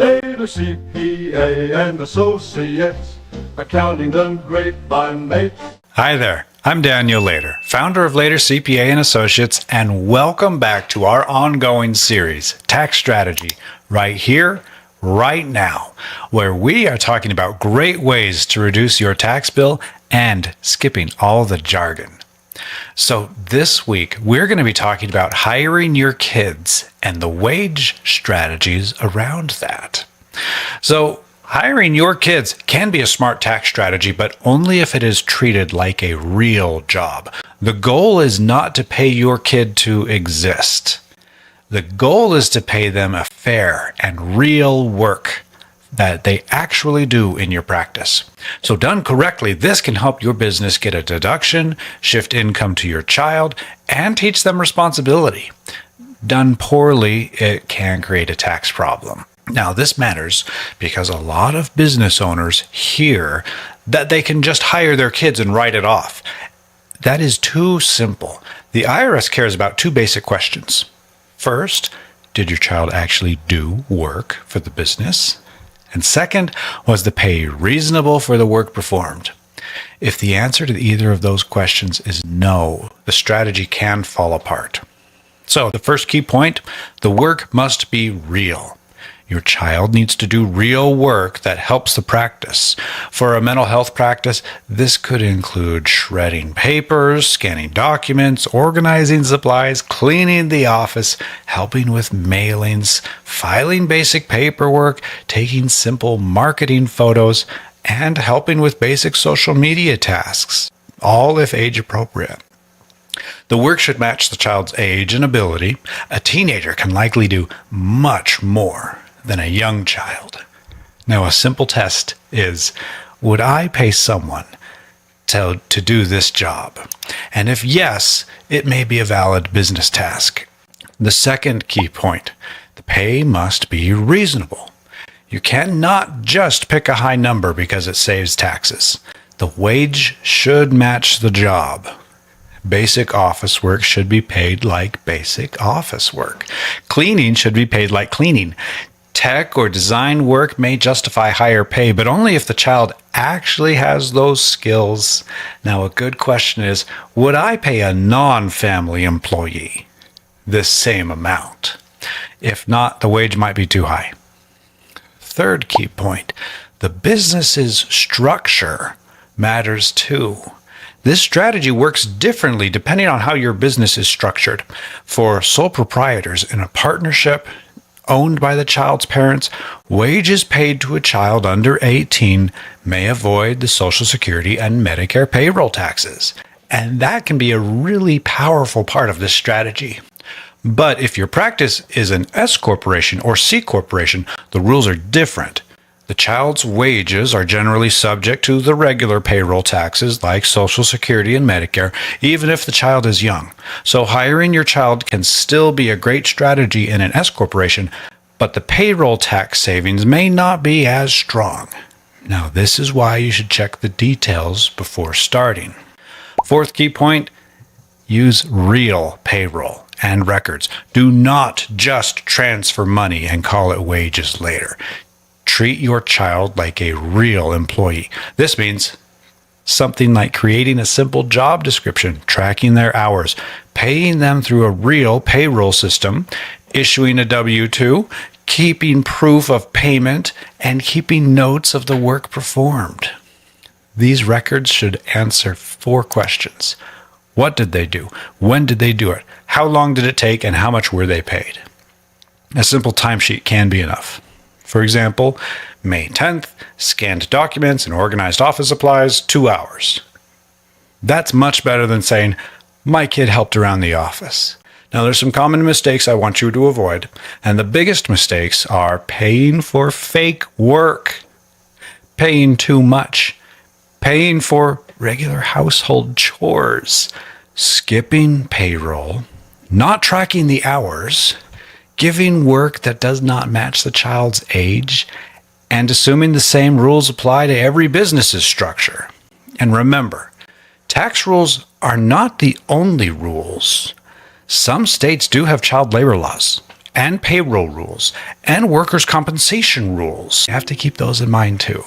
Later CPA and Associates, accounting done great by mate. Hi there, I'm Daniel Later, founder of Later CPA and Associates, and welcome back to our ongoing series, Tax Strategy, right here, right now, where we are talking about great ways to reduce your tax bill and skipping all the jargon. So this week, we're going to be talking about hiring your kids and the wage strategies around that. So hiring your kids can be a smart tax strategy, but only if it is treated like a real job. The goal is not to pay your kid to exist. The goal is to pay them a fair and real work that they actually do in your practice. So done correctly, this can help your business get a deduction, shift income to your child, and teach them responsibility. Done poorly, it can create a tax problem. Now, this matters because a lot of business owners hear that they can just hire their kids and write it off. That is too simple. The IRS cares about two basic questions. First, did your child actually do work for the business? And second, was the pay reasonable for the work performed? If the answer to either of those questions is no, the strategy can fall apart. So the first key point, the work must be real. Your child needs to do real work that helps the practice. For a mental health practice, this could include shredding papers, scanning documents, organizing supplies, cleaning the office, helping with mailings, filing basic paperwork, taking simple marketing photos, and helping with basic social media tasks, all if age appropriate. The work should match the child's age and ability. A teenager can likely do much more than a young child. Now, a simple test is, would I pay someone to do this job? And if yes, it may be a valid business task. The second key point, the pay must be reasonable. You cannot just pick a high number because it saves taxes. The wage should match the job. Basic office work should be paid like basic office work. Cleaning should be paid like cleaning. Tech or design work may justify higher pay, but only if the child actually has those skills. Now, a good question is, would I pay a non-family employee this same amount? If not, the wage might be too high. Third key point, the business's structure matters too. This strategy works differently depending on how your business is structured. For sole proprietors in a partnership owned by the child's parents, wages paid to a child under 18 may avoid the Social Security and Medicare payroll taxes. And that can be a really powerful part of this strategy. But if your practice is an S corporation or C corporation, the rules are different. The child's wages are generally subject to the regular payroll taxes like Social Security and Medicare, even if the child is young. So hiring your child can still be a great strategy in an S corporation, but the payroll tax savings may not be as strong. Now, this is why you should check the details before starting. Fourth key point, use real payroll and records. Do not just transfer money and call it wages later. Treat your child like a real employee. This means something like creating a simple job description, tracking their hours, paying them through a real payroll system, issuing a W-2, keeping proof of payment, and keeping notes of the work performed. These records should answer 4 questions. What did they do? When did they do it? How long did it take? And how much were they paid? A simple timesheet can be enough. For example, May 10th, scanned documents and organized office supplies, 2 hours. That's much better than saying, my kid helped around the office. Now, there's some common mistakes I want you to avoid, and the biggest mistakes are paying for fake work, paying too much, paying for regular household chores, skipping payroll, not tracking the hours, giving work that does not match the child's age, and assuming the same rules apply to every business's structure. And remember, tax rules are not the only rules. Some states do have child labor laws, and payroll rules and workers' compensation rules. You have to keep those in mind too.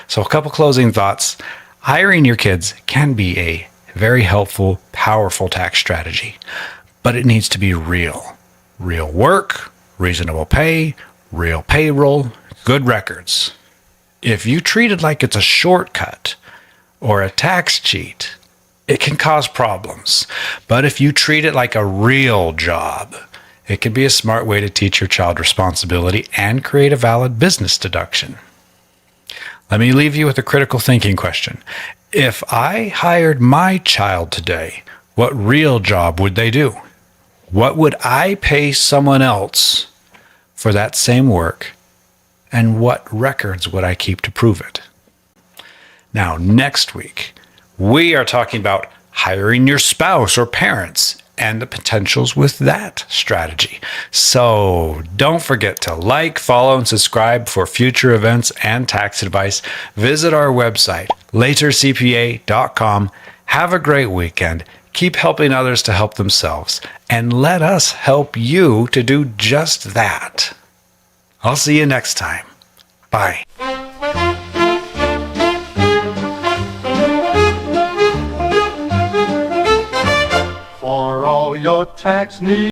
So a couple closing thoughts. Hiring your kids can be a very helpful, powerful tax strategy, but it needs to be real. Real work, reasonable pay, real payroll, good records. If you treat it like it's a shortcut or a tax cheat, it can cause problems. But if you treat it like a real job, it can be a smart way to teach your child responsibility and create a valid business deduction. Let me leave you with a critical thinking question. If I hired my child today, what real job would they do? What would I pay someone else for that same work? And what records would I keep to prove it? Now, next week, we are talking about hiring your spouse or parents and the potentials with that strategy. So don't forget to like, follow, and subscribe for future events and tax advice. Visit our website, latercpa.com. Have a great weekend. Keep helping others to help themselves. And let us help you to do just that. I'll see you next time. Bye. For all your tax needs.